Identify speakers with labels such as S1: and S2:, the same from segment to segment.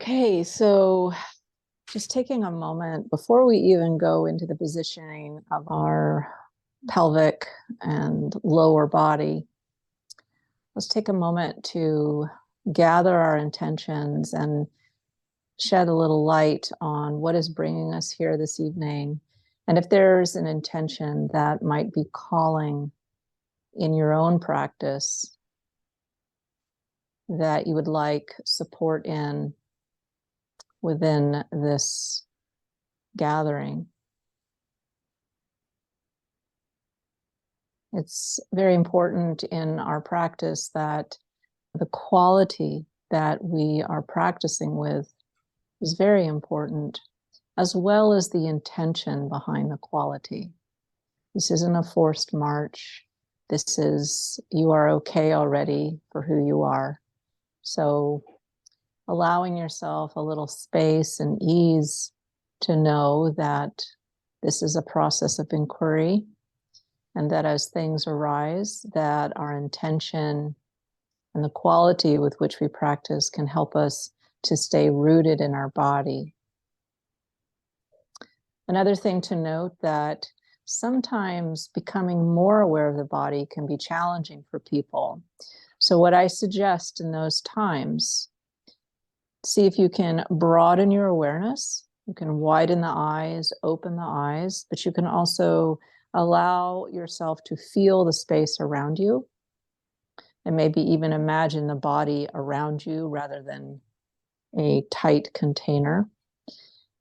S1: Okay, so just taking a moment before we even go into the positioning of our pelvic and lower body, let's take a moment to gather our intentions and shed a little light on what is bringing us here this evening. And if there's an intention that might be calling in your own practice that you would like support in within this gathering. It's very important in our practice that the quality that we are practicing with is very important, as well as the intention behind the quality. This isn't a forced march. This is, you are okay already for who you are. So allowing yourself a little space and ease to know that this is a process of inquiry, and that as things arise, that our intention and the quality with which we practice can help us to stay rooted in our body. Another thing to note that sometimes becoming more aware of the body can be challenging for people. So what I suggest in those times, see if you can broaden your awareness. You can widen the eyes, open the eyes, but you can also allow yourself to feel the space around you, and maybe even imagine the body around you rather than a tight container.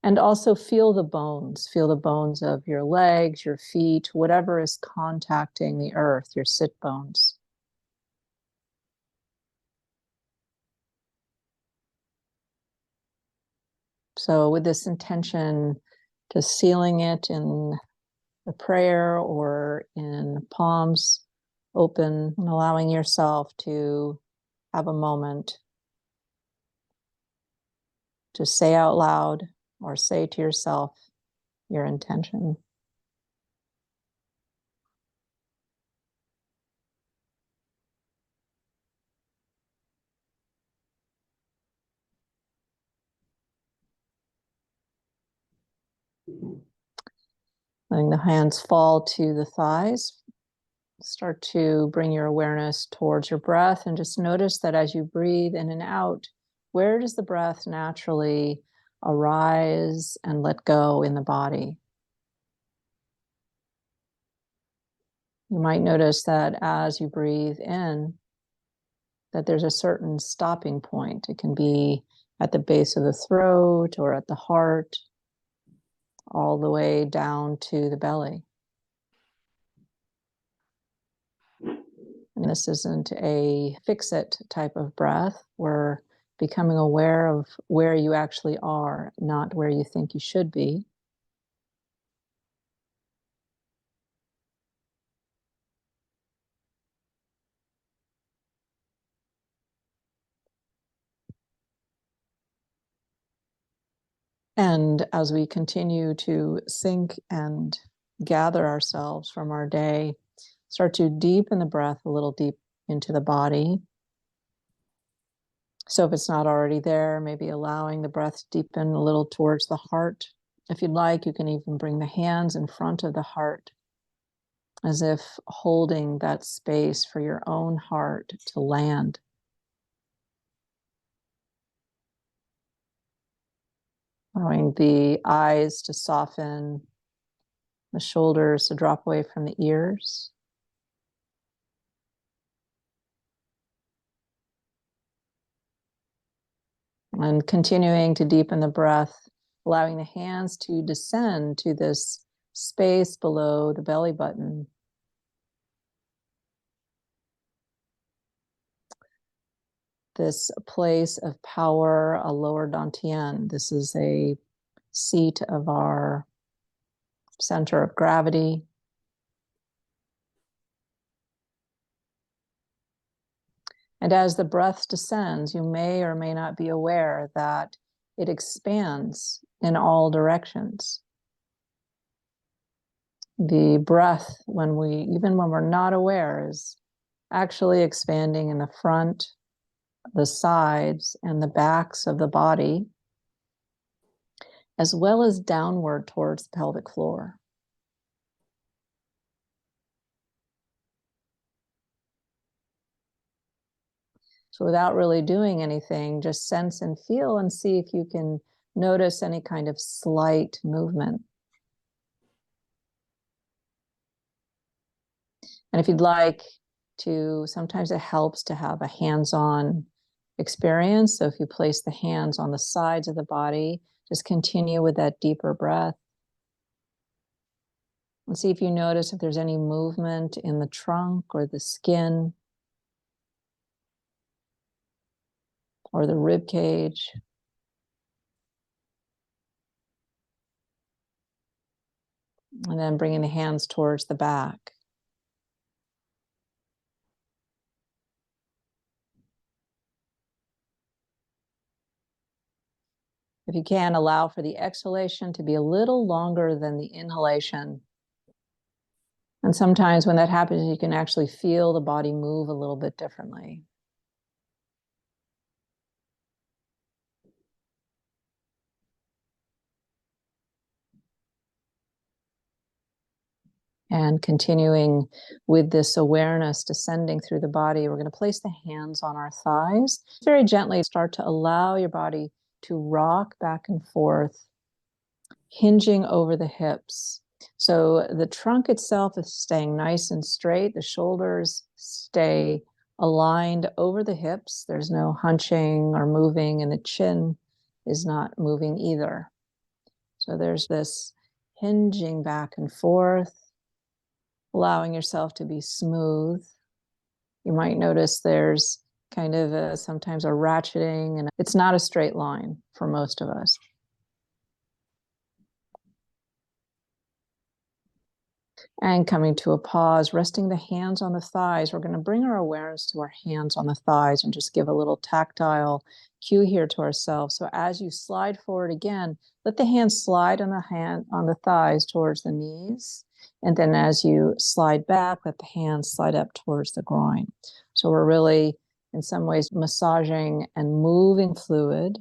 S1: And also feel the bones of your legs, your feet, whatever is contacting the earth, your sit bones. So with this intention, just sealing it in a prayer or in palms open, and allowing yourself to have a moment to say out loud or say to yourself your intention. Letting the hands fall to the thighs. Start to bring your awareness towards your breath, and just notice that as you breathe in and out, where does the breath naturally arise and let go in the body? You might notice that as you breathe in, that there's a certain stopping point. It can be at the base of the throat or at the heart, all the way down to the belly. And this isn't a fix-it type of breath. We're becoming aware of where you actually are, not where you think you should be. And as we continue to sink and gather ourselves from our day, start to deepen the breath a little deep into the body. So if it's not already there, maybe allowing the breath to deepen a little towards the heart. If you'd like, you can even bring the hands in front of the heart, as if holding that space for your own heart to land. Allowing the eyes to soften, the shoulders to drop away from the ears. And continuing to deepen the breath, allowing the hands to descend to this space below the belly button. This place of power, a lower dantian. This is a seat of our center of gravity. And as the breath descends, you may or may not be aware that it expands in all directions. The breath, even when we're not aware, is actually expanding in the front, the sides and the backs of the body, as well as downward towards the pelvic floor. So without really doing anything, just sense and feel and see if you can notice any kind of slight movement. And if you'd like to, sometimes it helps to have a hands-on experience. So if you place the hands on the sides of the body, just continue with that deeper breath. And see if you notice if there's any movement in the trunk or the skin or the rib cage. And then bringing the hands towards the back. If you can, allow for the exhalation to be a little longer than the inhalation. And sometimes when that happens, you can actually feel the body move a little bit differently. And continuing with this awareness descending through the body, we're going to place the hands on our thighs. Very gently start to allow your body to rock back and forth, hinging over the hips. So the trunk itself is staying nice and straight. The shoulders stay aligned over the hips. There's no hunching or moving, and the chin is not moving either. So there's this hinging back and forth, allowing yourself to be smooth. You might notice there's kind of sometimes a ratcheting, and it's not a straight line for most of us. And coming to a pause, resting the hands on the thighs. We're going to bring our awareness to our hands on the thighs and just give a little tactile cue here to ourselves. So as you slide forward again, let the hands slide on the thighs towards the knees. And then as you slide back, let the hands slide up towards the groin. So we're really, in some ways, massaging and moving fluid.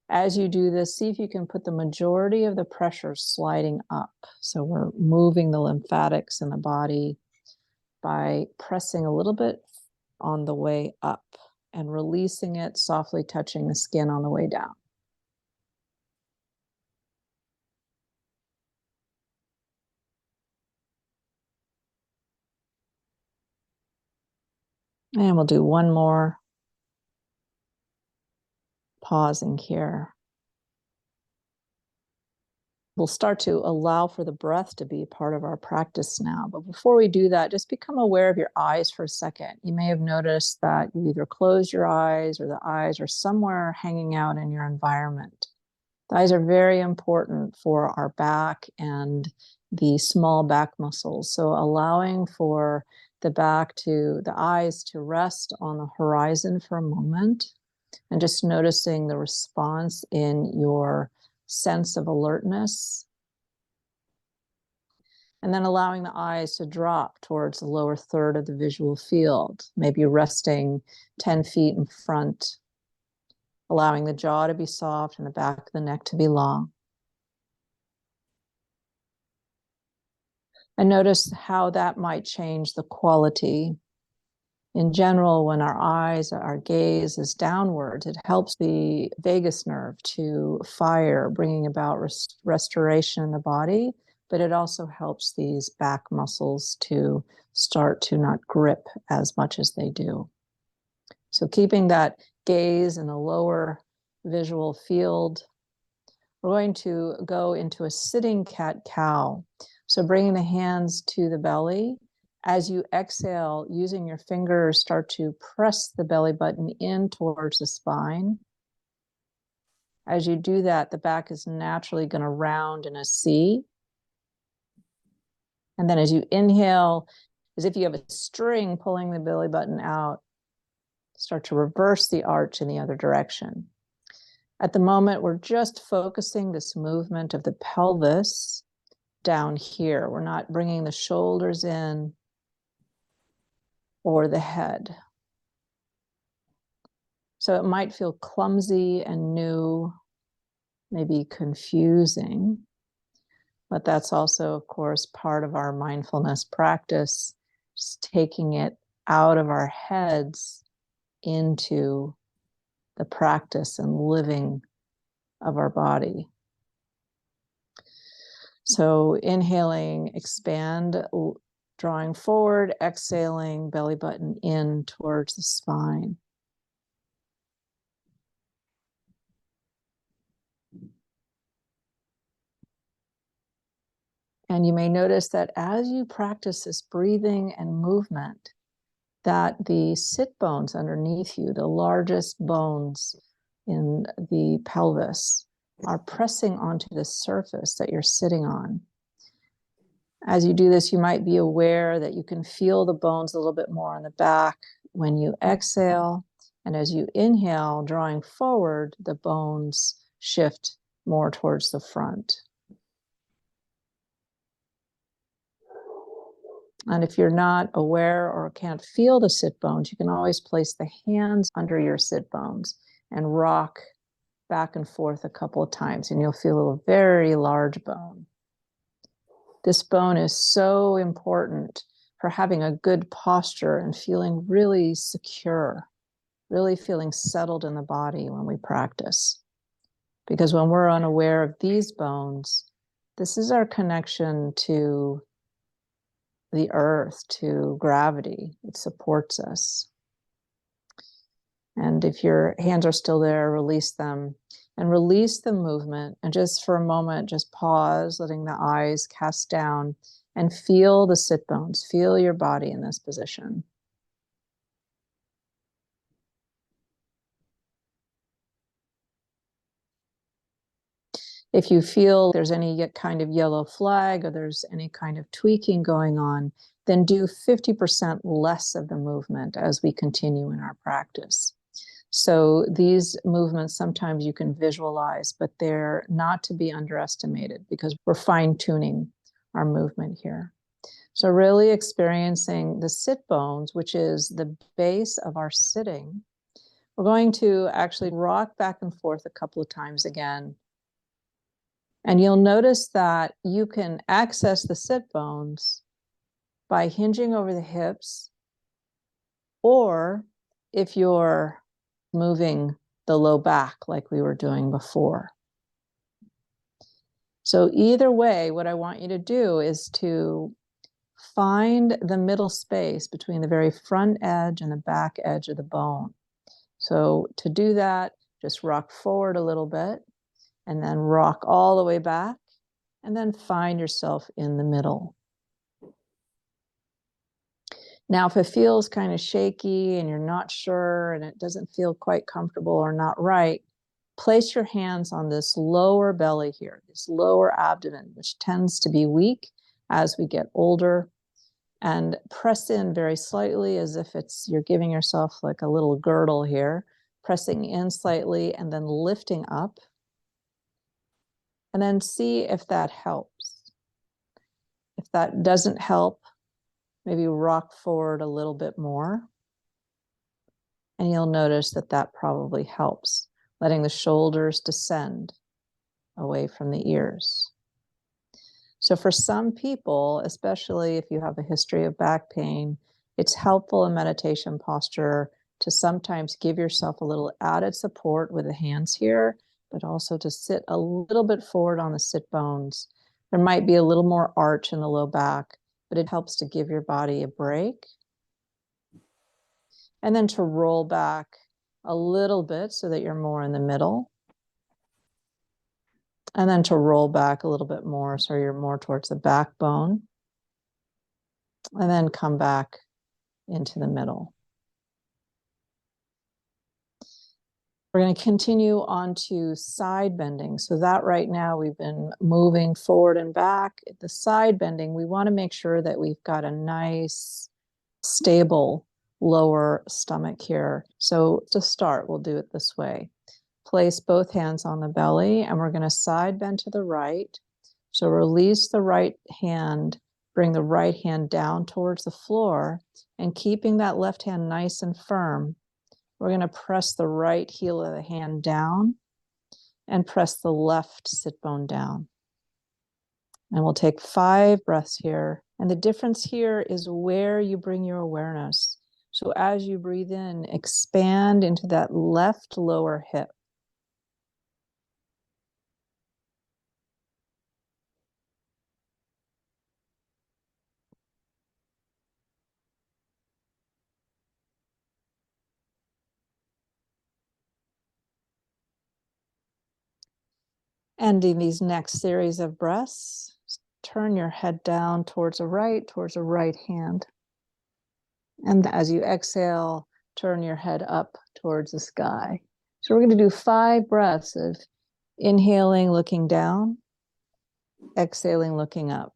S1: As you do this, see if you can put the majority of the pressure sliding up. So we're moving the lymphatics in the body by pressing a little bit on the way up and releasing it, softly touching the skin on the way down. And we'll do one more. Pausing here. We'll start to allow for the breath to be part of our practice now. But before we do that, just become aware of your eyes for a second. You may have noticed that you either close your eyes or the eyes are somewhere hanging out in your environment. The eyes are very important for our back and the small back muscles. So allowing for the eyes to rest on the horizon for a moment and just noticing the response in your sense of alertness. And then allowing the eyes to drop towards the lower third of the visual field, maybe resting 10 feet in front, allowing the jaw to be soft and the back of the neck to be long. And notice how that might change the quality. In general, when our gaze is downwards, it helps the vagus nerve to fire, bringing about restoration in the body, but it also helps these back muscles to start to not grip as much as they do. So keeping that gaze in the lower visual field, we're going to go into a sitting cat-cow. So bringing the hands to the belly. As you exhale, using your fingers, start to press the belly button in towards the spine. As you do that, the back is naturally going to round in a C. And then as you inhale, as if you have a string pulling the belly button out, start to reverse the arch in the other direction. At the moment, we're just focusing this movement of the pelvis down here. We're not bringing the shoulders in or the head. So it might feel clumsy and new, maybe confusing, but that's also, of course, part of our mindfulness practice, just taking it out of our heads into the practice and living of our body. So inhaling, expand, drawing forward, exhaling, belly button in towards the spine. And you may notice that as you practice this breathing and movement, that the sit bones underneath you, the largest bones in the pelvis, are pressing onto the surface that you're sitting on. As you do this, you might be aware that you can feel the bones a little bit more on the back when you exhale. And as you inhale, drawing forward, the bones shift more towards the front. And if you're not aware or can't feel the sit bones, you can always place the hands under your sit bones and rock back and forth a couple of times, and you'll feel a very large bone. This bone is so important for having a good posture and feeling really secure, really feeling settled in the body when we practice. Because when we're unaware of these bones, this is our connection to the earth, to gravity. It supports us. And if your hands are still there, release them and release the movement. And just for a moment, just pause, letting the eyes cast down and feel the sit bones, feel your body in this position. If you feel there's any kind of yellow flag or there's any kind of tweaking going on, then do 50% less of the movement as we continue in our practice. So these movements, sometimes you can visualize, but they're not to be underestimated because we're fine-tuning our movement here. So really experiencing the sit bones, which is the base of our sitting. We're going to actually rock back and forth a couple of times again. And you'll notice that you can access the sit bones by hinging over the hips, or if you're moving the low back like we were doing before. So either way, what I want you to do is to find the middle space between the very front edge and the back edge of the bone. So to do that, just rock forward a little bit and then rock all the way back and then find yourself in the middle. Now, if it feels kind of shaky and you're not sure and it doesn't feel quite comfortable or not right, place your hands on this lower belly here, this lower abdomen, which tends to be weak as we get older, and press in very slightly as if you're giving yourself like a little girdle here, pressing in slightly and then lifting up. And then see if that helps. If that doesn't help, maybe rock forward a little bit more. And you'll notice that that probably helps, letting the shoulders descend away from the ears. So for some people, especially if you have a history of back pain, it's helpful in meditation posture to sometimes give yourself a little added support with the hands here, but also to sit a little bit forward on the sit bones. There might be a little more arch in the low back, but it helps to give your body a break. And then to roll back a little bit so that you're more in the middle. And then to roll back a little bit more so you're more towards the backbone. And then come back into the middle. We're going to continue on to side bending. So that right now we've been moving forward and back. The side bending, we want to make sure that we've got a nice, stable lower stomach here. So to start, we'll do it this way. Place both hands on the belly and we're going to side bend to the right. So release the right hand, bring the right hand down towards the floor, and keeping that left hand nice and firm, We're going to press the right heel of the hand down and press the left sit bone down. And we'll take 5 breaths here. And the difference here is where you bring your awareness. So as you breathe in, expand into that left lower hip. And in these next series of breaths, turn your head down towards the right hand. And as you exhale, turn your head up towards the sky. So we're going to do 5 breaths of inhaling, looking down, exhaling, looking up.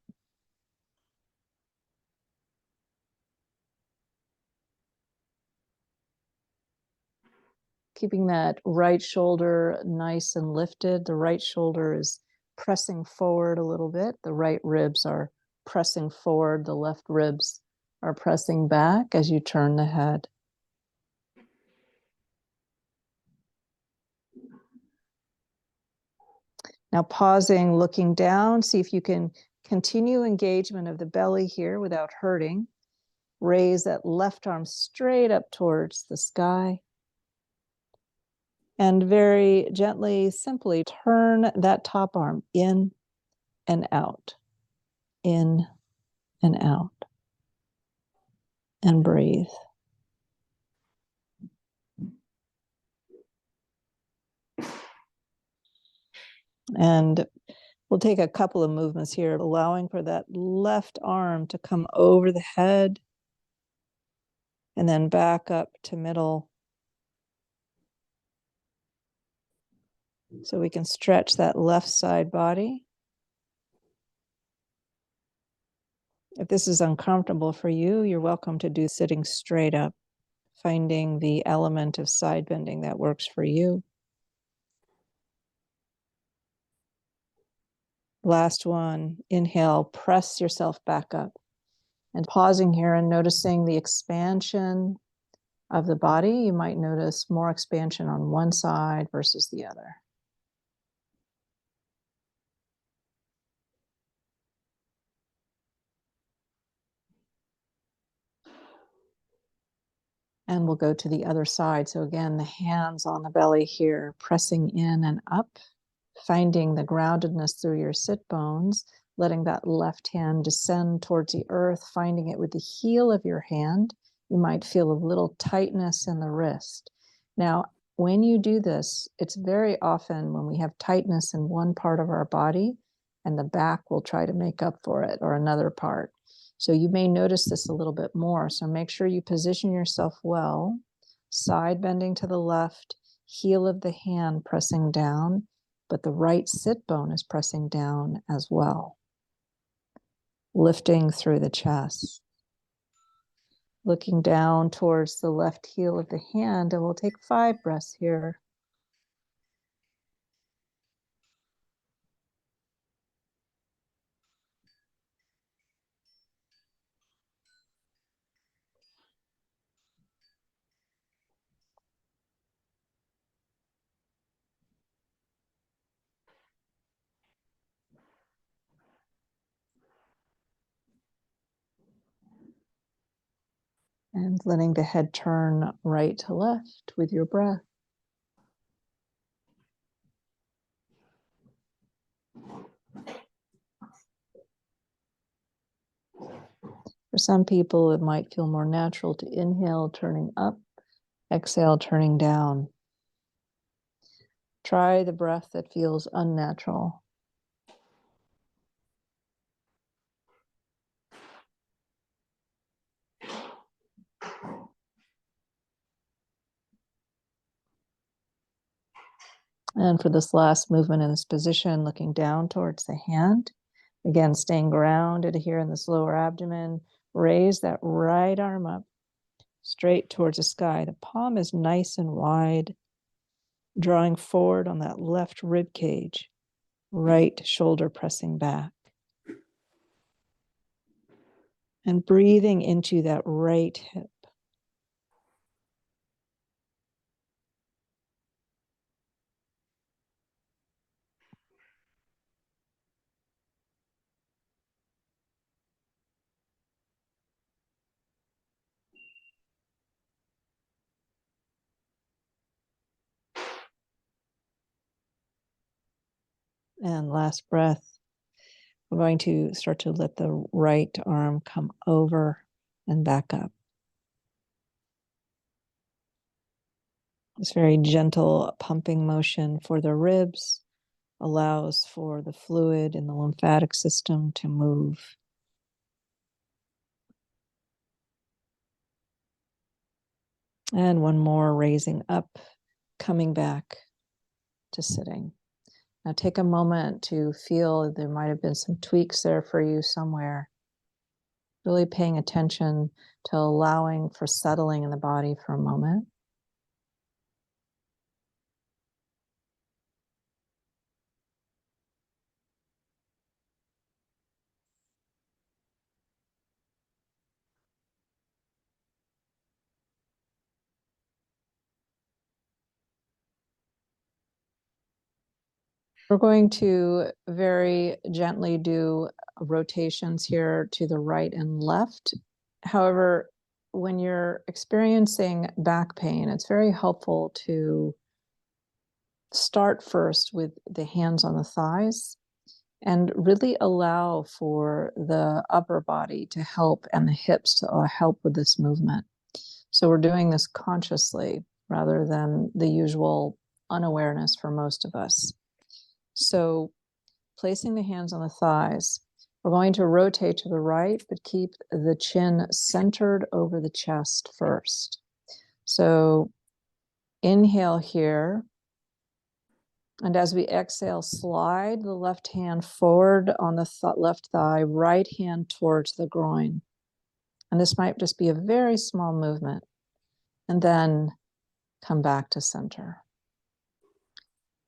S1: Keeping that right shoulder nice and lifted. The right shoulder is pressing forward a little bit. The right ribs are pressing forward. The left ribs are pressing back as you turn the head. Now pausing, looking down, see if you can continue engagement of the belly here without hurting. Raise that left arm straight up towards the sky. And very gently, simply turn that top arm in and out, in and out. And breathe. And we'll take a couple of movements here, allowing for that left arm to come over the head and then back up to middle. So we can stretch that left side body. If this is uncomfortable for you, you're welcome to do sitting straight up, finding the element of side bending that works for you. Last one, inhale, press yourself back up. And pausing here and noticing the expansion of the body. You might notice more expansion on one side versus the other. And we'll go to the other side. So again, the hands on the belly here, pressing in and up, finding the groundedness through your sit bones, letting that left hand descend towards the earth, finding it with the heel of your hand. You might feel a little tightness in the wrist. Now, when you do this, it's very often when we have tightness in one part of our body, and the back will try to make up for it, or another part. So you may notice this a little bit more. So make sure you position yourself well, side bending to the left, heel of the hand pressing down, but the right sit bone is pressing down as well. Lifting through the chest. Looking down towards the left heel of the hand, and we'll take 5 breaths here. And letting the head turn right to left with your breath. For some people, it might feel more natural to inhale, turning up, exhale, turning down. Try the breath that feels unnatural. And for this last movement in this position, looking down towards the hand, again, staying grounded here in this lower abdomen, raise that right arm up, straight towards the sky. The palm is nice and wide, drawing forward on that left rib cage, right shoulder pressing back. And breathing into that right hip. And last breath, we're going to start to let the right arm come over and back up. This very gentle pumping motion for the ribs allows for the fluid in the lymphatic system to move. And one more, raising up, coming back to sitting. Now take a moment to feel there might have been some tweaks there for you somewhere. Really paying attention to allowing for settling in the body for a moment. We're going to very gently do rotations here to the right and left. However, when you're experiencing back pain, it's very helpful to start first with the hands on the thighs and really allow for the upper body to help and the hips to help with this movement. So we're doing this consciously rather than the usual unawareness for most of us. So placing the hands on the thighs, we're going to rotate to the right, but keep the chin centered over the chest first. So inhale here. And as we exhale, slide the left hand forward on the left thigh, right hand towards the groin. And this might just be a very small movement. And then come back to center.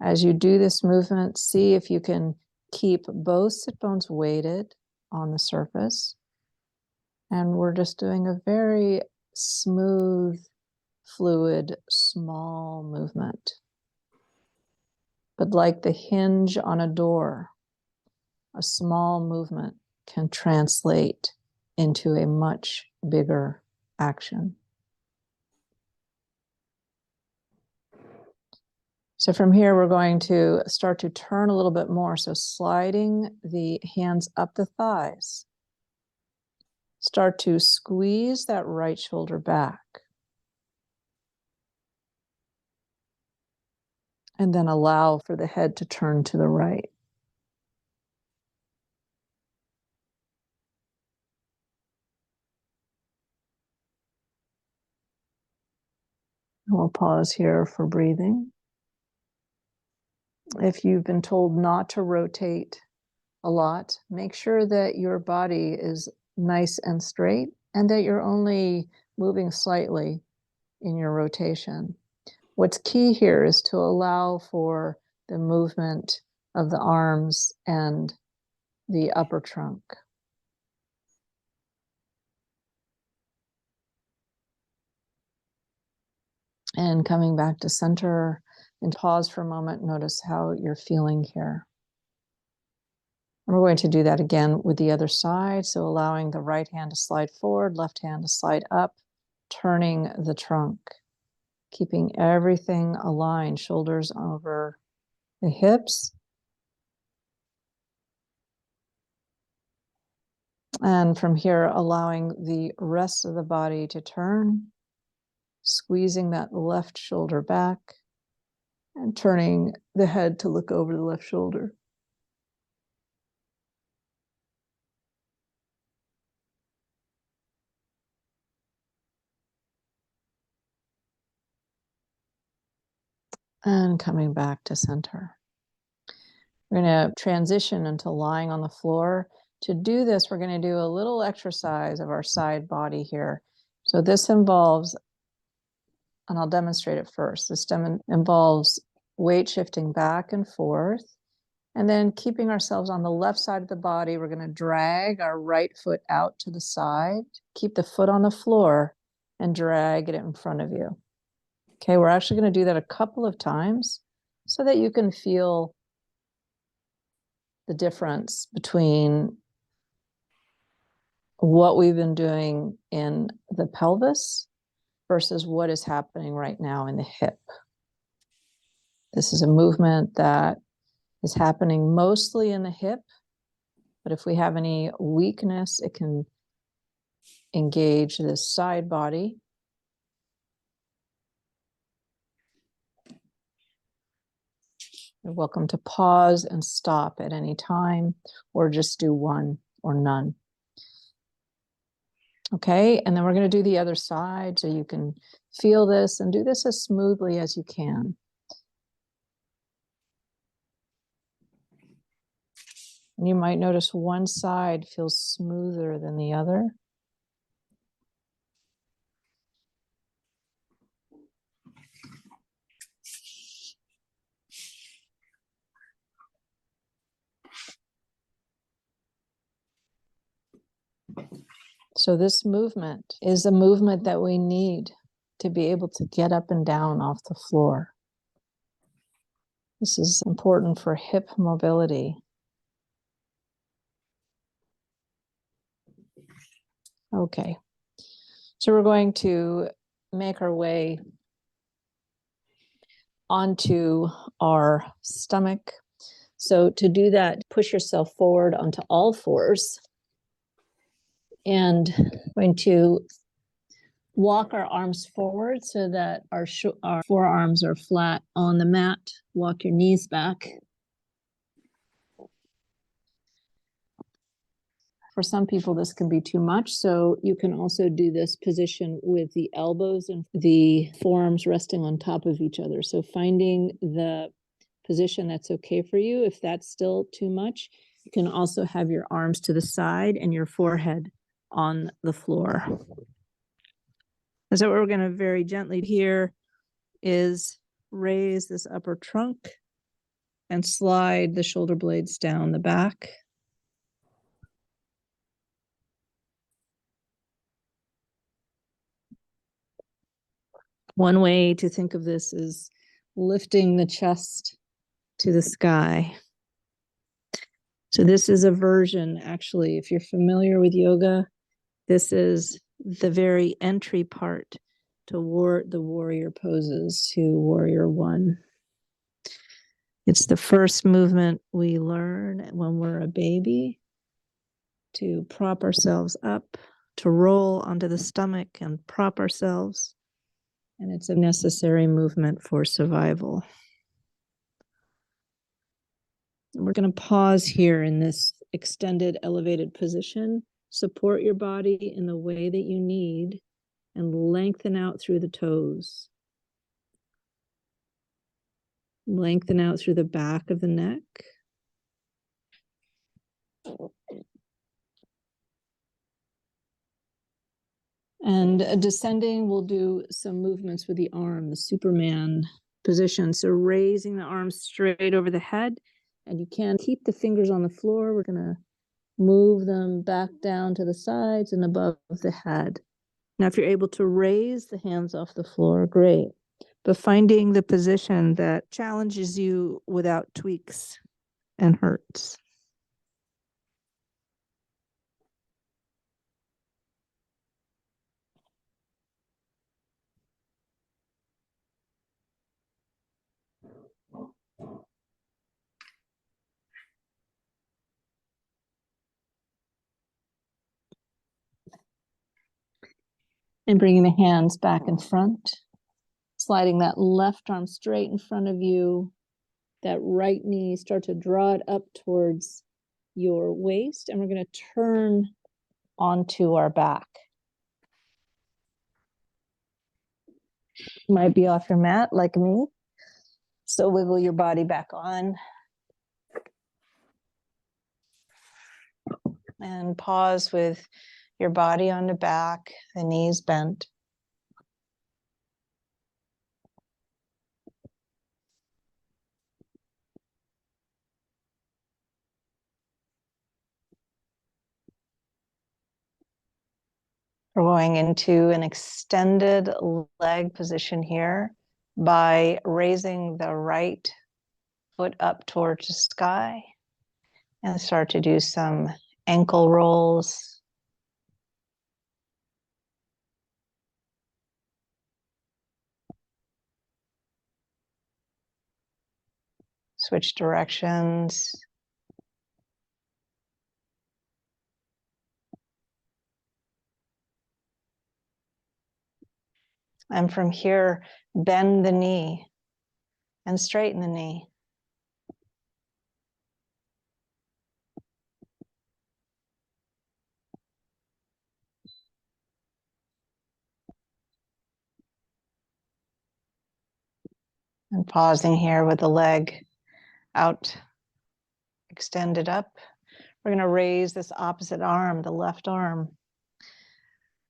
S1: As you do this movement, see if you can keep both sit bones weighted on the surface. And we're just doing a very smooth, fluid, small movement. But like the hinge on a door, a small movement can translate into a much bigger action. So from here, we're going to start to turn a little bit more. So sliding the hands up the thighs. Start to squeeze that right shoulder back. And then allow for the head to turn to the right. We'll pause here for breathing. If you've been told not to rotate a lot, make sure that your body is nice and straight and that you're only moving slightly in your rotation. What's key here is to allow for the movement of the arms and the upper trunk. And coming back to center and pause for a moment, notice how you're feeling here. And we're going to do that again with the other side. So allowing the right hand to slide forward, left hand to slide up, turning the trunk, keeping everything aligned, shoulders over the hips. And from here, allowing the rest of the body to turn, squeezing that left shoulder back and turning the head to look over the left shoulder. And coming back to center. We're going to transition into lying on the floor. To do this, we're going to do a little exercise of our side body here. So this involves, and I'll demonstrate it first, this involves weight shifting back and forth, and then keeping ourselves on the left side of the body. We're going to drag our right foot out to the side, keep the foot on the floor, and drag it in front of you. Okay, we're actually going to do that a couple of times so that you can feel the difference between what we've been doing in the pelvis versus what is happening right now in the hip. This is a movement that is happening mostly in the hip, but if we have any weakness, it can engage this side body. You're welcome to pause and stop at any time, or just do one or none. Okay, and then we're going to do the other side so you can feel this and do this as smoothly as you can. And you might notice one side feels smoother than the other. So this movement is a movement that we need to be able to get up and down off the floor. This is important for hip mobility. Okay, so we're going to make our way onto our stomach. So to do that, push yourself forward onto all fours. And we're going to walk our arms forward so that our forearms are flat on the mat. Walk your knees back. For some people, this can be too much. So you can also do this position with the elbows and the forearms resting on top of each other. So finding the position that's okay for you. If that's still too much, you can also have your arms to the side and your forehead on the floor. And so what we're going to very gently here is raise this upper trunk and slide the shoulder blades down the back. One way to think of this is lifting the chest to the sky. So this is a version, actually, if you're familiar with yoga, this is the very entry part to the warrior poses, to warrior one. It's the first movement we learn when we're a baby, to prop ourselves up, to roll onto the stomach and prop ourselves. And it's a necessary movement for survival. We're going to pause here in this extended, elevated position. Support your body in the way that you need and lengthen out through the toes. Lengthen out through the back of the neck. And descending, we'll do some movements with the arm, the Superman position. So raising the arms straight over the head, and you can keep the fingers on the floor. We're going to move them back down to the sides and above the head. Now, if you're able to raise the hands off the floor, great. But finding the position that challenges you without tweaks and hurts. And bringing the hands back in front, sliding that left arm straight in front of you, that right knee, start to draw it up towards your waist, and we're going to turn onto our back. You might be off your mat like me, so wiggle your body back on. And pause with your body on the back, the knees bent. We're going into an extended leg position here by raising the right foot up towards the sky and start to do some ankle rolls. Switch directions. And from here, bend the knee and straighten the knee. And pausing here with the leg out, extended up. We're going to raise this opposite arm, the left arm.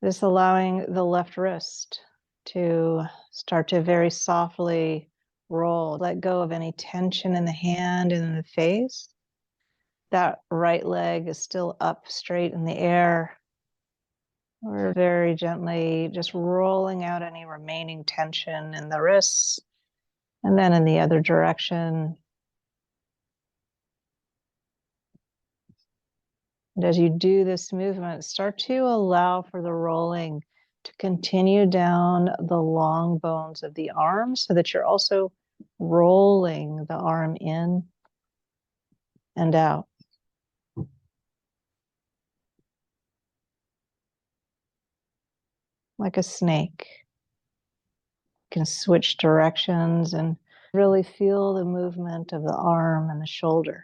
S1: This allowing the left wrist to start to very softly roll. Let go of any tension in the hand and in the face. That right leg is still up straight in the air. We're very gently just rolling out any remaining tension in the wrists. And then in the other direction. And as you do this movement, start to allow for the rolling to continue down the long bones of the arm so that you're also rolling the arm in and out. Like a snake. You can switch directions and really feel the movement of the arm and the shoulder.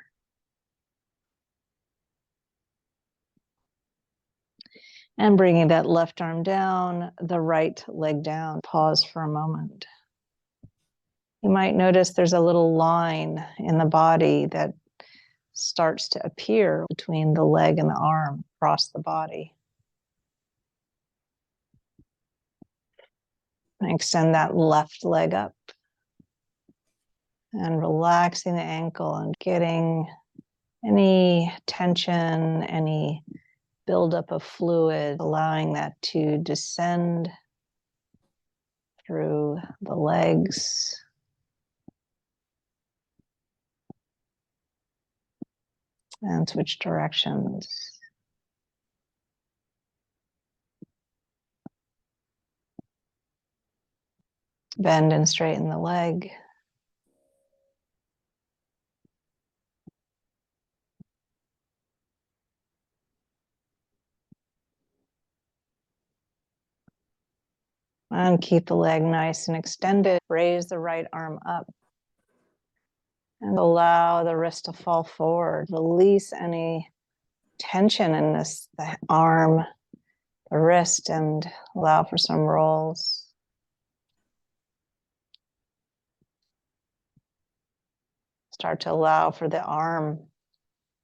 S1: And bringing that left arm down, the right leg down. Pause for a moment. You might notice there's a little line in the body that starts to appear between the leg and the arm across the body. And extend that left leg up and relaxing the ankle and getting any tension, any buildup of fluid, allowing that to descend through the legs. And switch directions. Bend and straighten the leg. And keep the leg nice and extended. Raise the right arm up. And allow the wrist to fall forward. Release any tension in the arm, the wrist, and allow for some rolls. Start to allow for the arm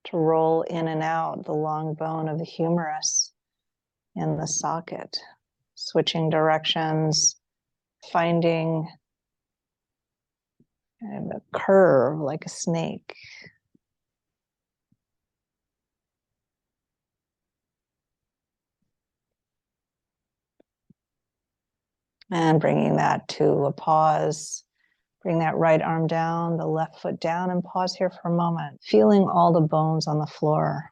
S1: to roll in and out, the long bone of the humerus in the socket. Switching directions, finding kind of a curve like a snake. And bringing that to a pause. Bring that right arm down, the left foot down, and pause here for a moment. Feeling all the bones on the floor.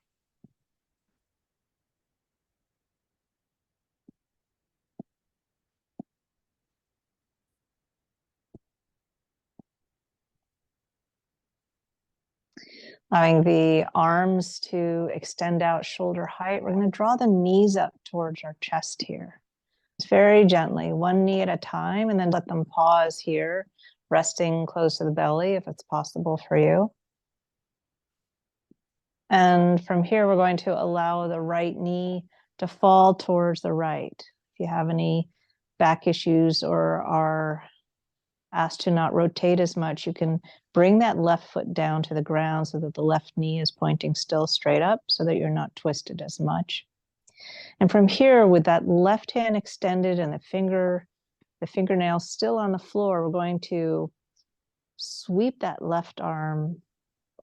S1: Allowing the arms to extend out shoulder height. We're going to draw the knees up towards our chest here. Just very gently, one knee at a time, and then let them pause here, resting close to the belly if it's possible for you. And from here, we're going to allow the right knee to fall towards the right. If you have any back issues or are asked to not rotate as much, you can bring that left foot down to the ground so that the left knee is pointing still straight up so that you're not twisted as much. And from here, with that left hand extended and the fingernail still on the floor, we're going to sweep that left arm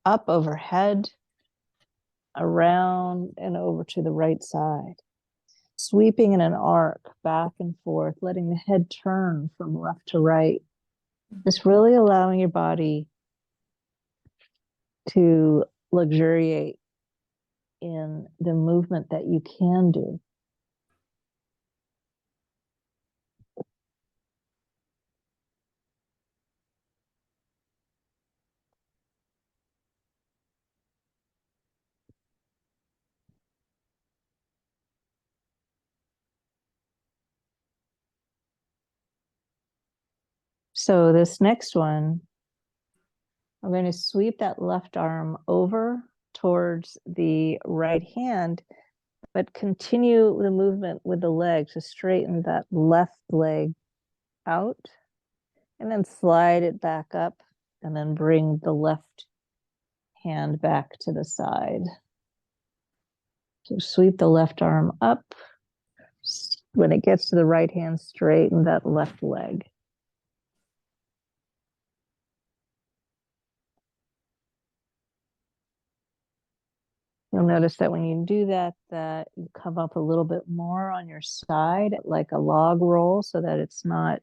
S1: up overhead, around and over to the right side. Sweeping in an arc back and forth, letting the head turn from left to right. Just really allowing your body to luxuriate in the movement that you can do. So this next one, I'm going to sweep that left arm over towards the right hand, but continue the movement with the leg to straighten that left leg out, and then slide it back up, and then bring the left hand back to the side. So sweep the left arm up. When it gets to the right hand, straighten that left leg. You'll notice that when you do that, that you come up a little bit more on your side, like a log roll, so that it's not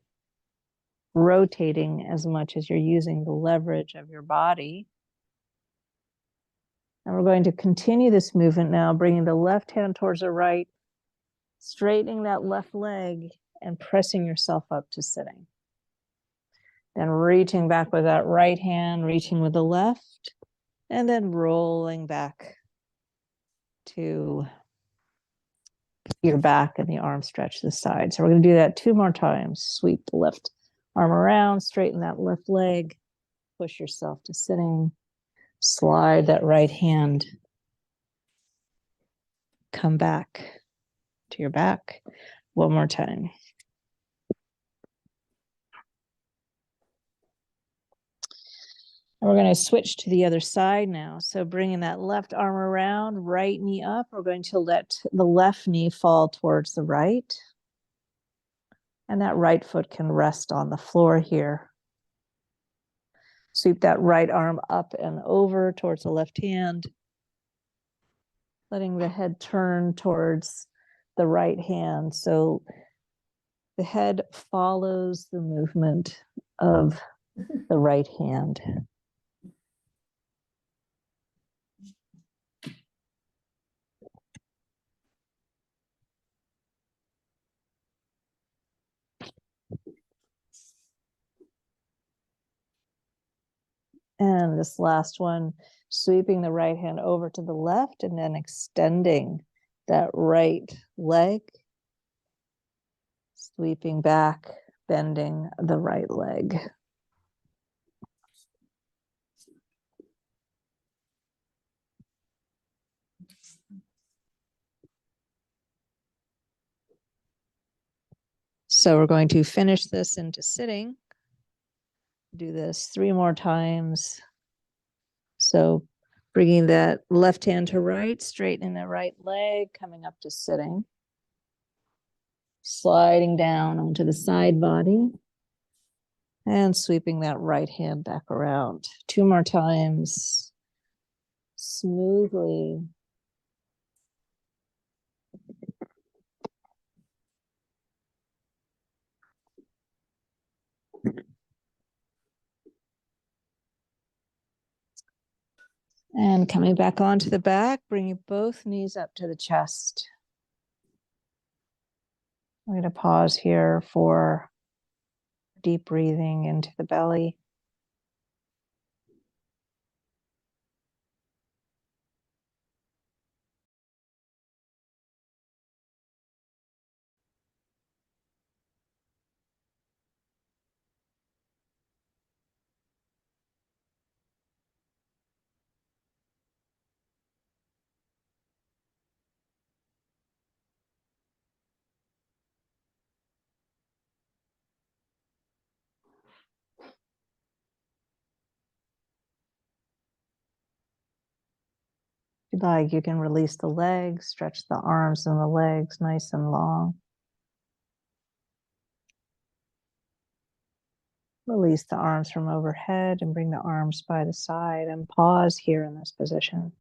S1: rotating as much as you're using the leverage of your body. And we're going to continue this movement now, bringing the left hand towards the right, straightening that left leg, and pressing yourself up to sitting. Then reaching back with that right hand, reaching with the left, and then rolling back to your back and the arm stretch to the side. So we're going to do that 2 more times. Sweep the left arm around, straighten that left leg, push yourself to sitting, slide that right hand, come back to your back. 1 more time. And we're going to switch to the other side now. So bringing that left arm around, right knee up. We're going to let the left knee fall towards the right. And that right foot can rest on the floor here. Sweep that right arm up and over towards the left hand. Letting the head turn towards the right hand. So the head follows the movement of the right hand. And this last one, sweeping the right hand over to the left and then extending that right leg, sweeping back, bending the right leg. So we're going to finish this into sitting. Do this 3 more times. So bringing that left hand to right, straightening the right leg, coming up to sitting. Sliding down onto the side body. And sweeping that right hand back around. 2 more times. Smoothly. And coming back onto the back, bringing both knees up to the chest. I'm going to pause here for deep breathing into the belly. If you'd like, you can release the legs, stretch the arms and the legs nice and long. Release the arms from overhead and bring the arms by the side and pause here in this position.